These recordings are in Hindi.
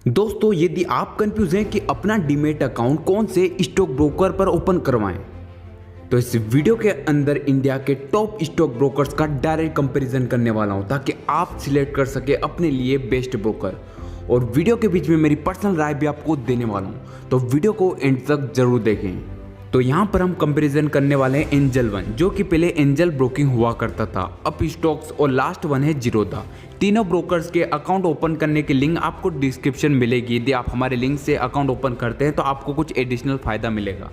दोस्तों, यदि आप कंफ्यूज हैं कि अपना डीमैट अकाउंट कौन से स्टॉक ब्रोकर पर ओपन करवाएं, तो इस वीडियो के अंदर इंडिया के टॉप स्टॉक ब्रोकर्स का डायरेक्ट कंपैरिजन करने वाला हूं ताकि आप सिलेक्ट कर सके अपने लिए बेस्ट ब्रोकर। और वीडियो के बीच में मेरी पर्सनल राय भी आपको देने वाला हूं, तो वीडियो को एंड तक जरूर देखें। तो यहाँ पर हम कंपैरिजन करने वाले हैं एंजल वन, जो कि पहले एंजल ब्रोकिंग हुआ करता था, अप स्टॉक्स, और लास्ट वन है जीरोधा। तीनों ब्रोकर्स के अकाउंट ओपन करने की लिंक आपको डिस्क्रिप्शन मिलेगी। यदि आप हमारे लिंक से अकाउंट ओपन करते हैं तो आपको कुछ एडिशनल फायदा मिलेगा।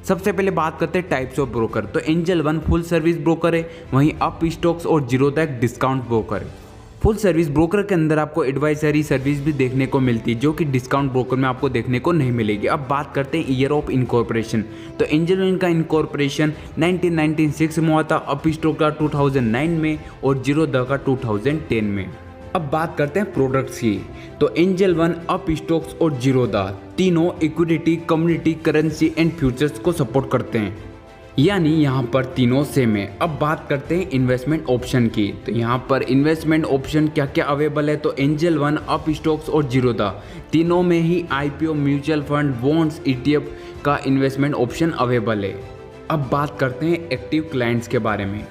सबसे पहले बात करते हैं टाइप्स ऑफ ब्रोकर। तो angel one full service broker है, वहीं अप स्टॉक्स और जीरोधा एक डिस्काउंट ब्रोकर है। फुल सर्विस ब्रोकर के अंदर आपको एडवाइजरी सर्विस भी देखने को मिलती है, जो कि डिस्काउंट ब्रोकर में आपको देखने को नहीं मिलेगी। अब बात करते हैं ईयर ऑफ इनकॉर्पोरेशन। तो एंजल वन का इनकॉर्पोरेशन 1996 में हुआ था, अप स्टॉक का 2009 में और जीरोधा का 2010 में। अब बात करते हैं प्रोडक्ट्स की। तो एंजल वन, अप स्टॉक्स और जीरोधा तीनों equity, community, currency and futures को सपोर्ट करते हैं, यानी यहाँ पर तीनों सेम है। अब बात करते हैं इन्वेस्टमेंट ऑप्शन की। तो यहाँ पर इन्वेस्टमेंट ऑप्शन क्या क्या अवेलेबल है। तो एंजल वन, अप स्टॉक्स और जीरोधा तीनों में ही IPO, mutual fund, bonds, ETF का इन्वेस्टमेंट ऑप्शन अवेलेबल है। अब बात करते हैं एक्टिव क्लाइंट्स के बारे में।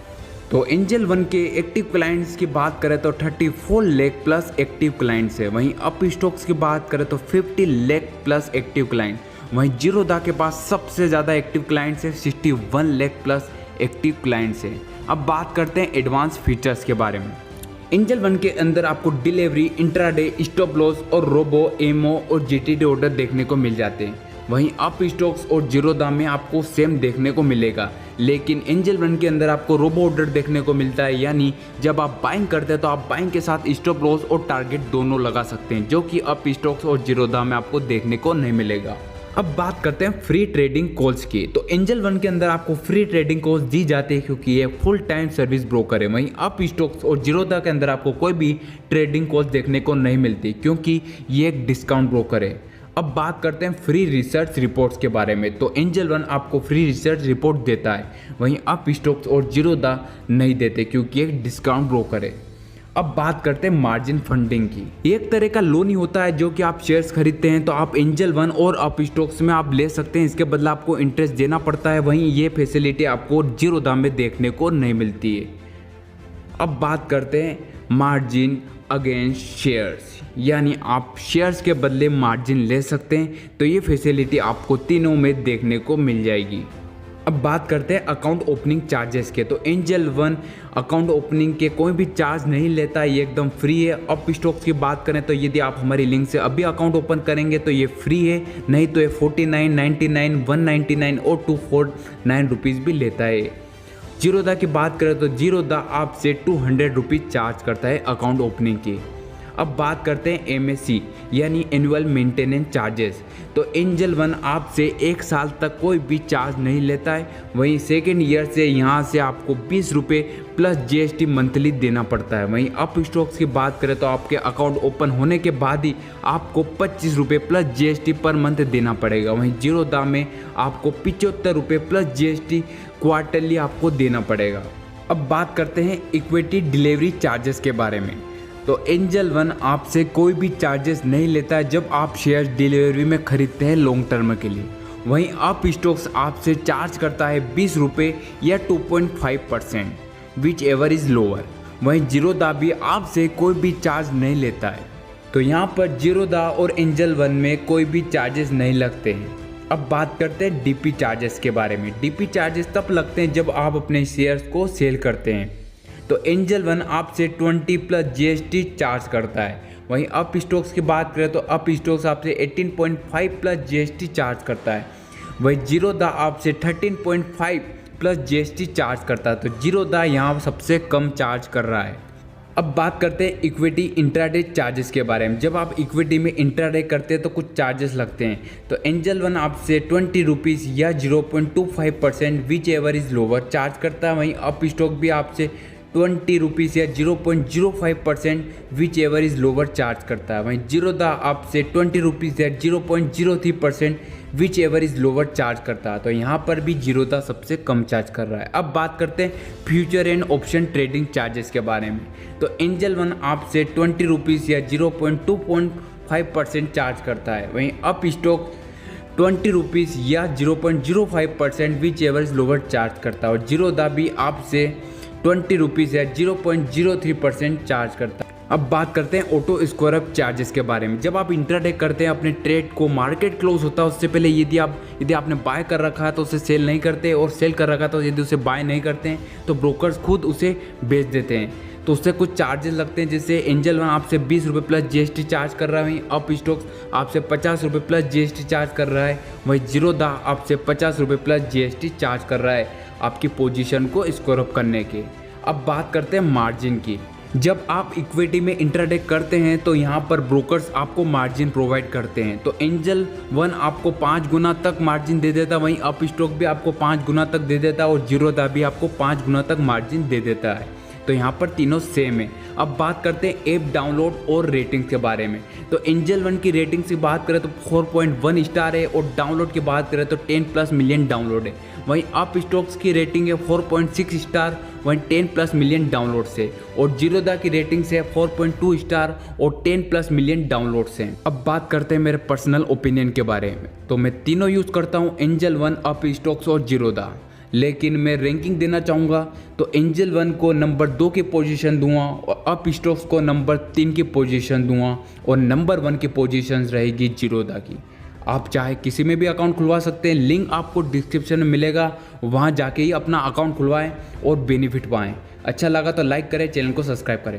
तो एंजल वन के एक्टिव क्लाइंट्स की बात करें तो 34 लाख प्लस एक्टिव क्लाइंट्स है। वहीं अप स्टॉक्स की बात करें तो 50 लाख प्लस एक्टिव क्लाइंट। वहीं जीरोधा के पास सबसे ज़्यादा एक्टिव क्लाइंट्स है, 61 लाख प्लस एक्टिव क्लाइंट्स है। अब बात करते हैं एडवांस फीचर्स के बारे में। एंजल वन के अंदर आपको डिलीवरी, इंट्राडे, स्टॉप लॉस और रोबो, एमओ और जीटीडी ऑर्डर देखने को मिल जाते हैं। वहीं अप स्टॉक्स और जीरोधा में आपको सेम देखने को मिलेगा, लेकिन एंजल वन के अंदर आपको रोबो ऑर्डर देखने को मिलता है, यानी जब आप बाइंग करते हैं तो आप बाइंग के साथ स्टॉप लॉस और टारगेट दोनों लगा सकते हैं, जो कि अप स्टॉक्स और जीरोधा में आपको देखने को नहीं मिलेगा। अब बात करते हैं फ्री ट्रेडिंग कॉल्स की। तो एंजल वन के अंदर आपको फ्री ट्रेडिंग कॉल्स दी जाती है, क्योंकि ये फुल टाइम सर्विस ब्रोकर है। वहीं अप स्टॉक्स और जीरोधा के अंदर आपको कोई भी ट्रेडिंग कॉल्स देखने को नहीं मिलती, क्योंकि ये एक डिस्काउंट ब्रोकर है। अब बात करते हैं फ्री रिसर्च रिपोर्ट्स के बारे में। तो एंजल वन आपको फ्री रिसर्च रिपोर्ट देता है, वहीं अप स्टॉक्स और जीरोधा नहीं देते, क्योंकि एक डिस्काउंट ब्रोकर है। अब बात करते हैं मार्जिन फंडिंग की। एक तरह का लोन ही होता है, जो कि आप शेयर्स खरीदते हैं तो आप एंजल वन और अप स्टॉक्स में आप ले सकते हैं, इसके बदले आपको इंटरेस्ट देना पड़ता है। वहीं ये फैसिलिटी आपको जीरोधा में देखने को नहीं मिलती है। अब बात करते हैं मार्जिन अगेंस्ट शेयर्स, यानी आप शेयर्स के बदले मार्जिन ले सकते हैं, तो ये फैसिलिटी आपको तीनों में देखने को मिल जाएगी। अब बात करते हैं अकाउंट ओपनिंग चार्जेस के। तो एंजल वन अकाउंट ओपनिंग के कोई भी चार्ज नहीं लेता है, ये एकदम फ्री है। अप स्टॉक्स की बात करें तो यदि आप हमारी लिंक से अभी अकाउंट ओपन करेंगे तो ये फ्री है, नहीं तो ये 49, 99, 199 और 249 रुपीज़ भी लेता है। जीरोधा की बात करें तो जीरोधा आपसे 200 रुपीज़ चार्ज करता है अकाउंट ओपनिंग की। अब बात करते हैं एमएससी, यानी एनुअल मेंटेनेंस चार्जेस। तो एंजल वन आपसे 1 साल तक कोई भी चार्ज नहीं लेता है। वहीं सेकेंड ईयर से यहाँ से आपको 20 रुपये प्लस जीएसटी मंथली देना पड़ता है। वहीं अप स्टॉक्स की बात करें तो आपके अकाउंट ओपन होने के बाद ही आपको 25 रुपये प्लस जीएसटी पर मंथ देना पड़ेगा। वहीं जीरोधा में आपको 75 रुपये प्लस जीएसटी क्वार्टरली आपको देना पड़ेगा। अब बात करते हैं इक्विटी डिलीवरी चार्जेस के बारे में। तो एंजल वन आपसे कोई भी चार्जेस नहीं लेता है जब आप शेयर डिलीवरी में खरीदते हैं लॉन्ग टर्म के लिए। वहीं अप स्टॉक्स आपसे चार्ज करता है 20 रुपये या 2.5%, विच एवर इज़ लोअर। वहीं जीरोधा भी आपसे कोई भी चार्ज नहीं लेता है। तो यहाँ पर जीरोधा और एंजल वन में कोई भी चार्जेस नहीं लगते हैं। अब बात करते हैं डीपी चार्जेस के बारे में। डीपी चार्जेस तब लगते हैं जब आप अपने शेयर्स को सेल करते हैं। तो एंजल वन आपसे 20 प्लस जीएसटी चार्ज करता है। वहीं अप स्टॉक्स की बात करें तो अप स्टॉक्स आपसे 18.5 प्लस जीएसटी चार्ज करता है। वहीं जीरोधा आपसे 13.5 प्लस जीएसटी चार्ज करता है। तो जीरोधा यहाँ सबसे कम चार्ज कर रहा है। अब बात करते हैं इक्विटी इंट्राडे चार्जेस के बारे में। जब आप इक्विटी में इंट्राडे करते हैं तो कुछ चार्जेस लगते हैं। तो एंजल वन आपसे 20 रुपीज़ या 0.25%, which ever is lower charge करता है। वहीं अप स्टॉक भी आपसे 20 रुपीज़ या 0.05%, which ever is lower charge करता है। वहीं जीरोधा आपसे 20 रुपीज़ या 0.03%, which ever is lower charge करता है। तो यहाँ पर भी जीरोधा सबसे कम चार्ज कर रहा है। अब बात करते हैं future and option trading charges के बारे में। तो एंजल वन आपसे 20 रुपीज़ या 5% चार्ज करता है। वहीं अप स्टॉक 20 रुपीज़ या 0.05% विच एवर लोअर चार्ज करता है और जीरोधा भी आपसे 20 रुपीज़ या 0.03% चार्ज करता है। अब बात करते हैं ऑटो स्क्वायर अप चार्जेस के बारे में। जब आप इंट्राडे करते हैं अपने ट्रेड को, मार्केट क्लोज होता है उससे पहले यदि आपने बाय कर रखा है तो उसे सेल नहीं करते, और सेल कर रखा तो यदि उसे बाय नहीं करते हैं तो ब्रोकर्स खुद उसे बेच देते हैं, तो उससे कुछ चार्जेस लगते हैं। जैसे एंजल वन आपसे 20 रुपये प्लस जीएसटी चार्ज कर रहा है, वहीं अप स्टॉक्स आपसे 50 रुपये प्लस जीएसटी चार्ज कर रहा है, वहीं जीरोधा आपसे 50 रुपये प्लस जीएसटी चार्ज कर रहा है आपकी पोजीशन को स्क्वायर अप करने के। अब बात करते हैं मार्जिन की। जब आप इक्विटी में इंट्राडे करते हैं तो यहाँ पर ब्रोकर्स आपको मार्जिन प्रोवाइड करते हैं। तो एंजल वन आपको 5 गुना तक मार्जिन दे देता है, वहीं अप स्टॉक भी आपको 5 गुना तक दे देता है और जीरोधा भी आपको 5 गुना तक मार्जिन दे देता है। तो यहाँ पर तीनों सेम है। अब बात करते हैं ऐप डाउनलोड और रेटिंग्स के बारे में। तो एंजल वन की रेटिंग्स की बात करें तो 4.1 स्टार है और डाउनलोड की बात करें तो 10+ मिलियन डाउनलोड है। वहीं अप स्टॉक्स की रेटिंग है 4.6 स्टार, वहीं 10+ मिलियन डाउनलोड से, और जीरोधा की रेटिंग है 4.2 स्टार और 10+ मिलियन डाउनलोड से। अब बात करते हैं मेरे पर्सनल ओपिनियन के बारे में। तो मैं तीनों यूज़ करता हूँ, एंजल वन, अप स्टॉक्स और जीरोधा, लेकिन मैं रैंकिंग देना चाहूँगा तो एंजल वन को नंबर 2 की पोजीशन दूंगा और अप स्टॉक्स को नंबर 3 की पोजीशन दूंगा और नंबर 1 की पोजीशन रहेगी जीरोधा की। आप चाहे किसी में भी अकाउंट खुलवा सकते हैं, लिंक आपको डिस्क्रिप्शन में मिलेगा, वहाँ जाके ही अपना अकाउंट खुलवाएं और बेनिफिट पाएँ। अच्छा लगा तो लाइक करें, चैनल को सब्सक्राइब करें।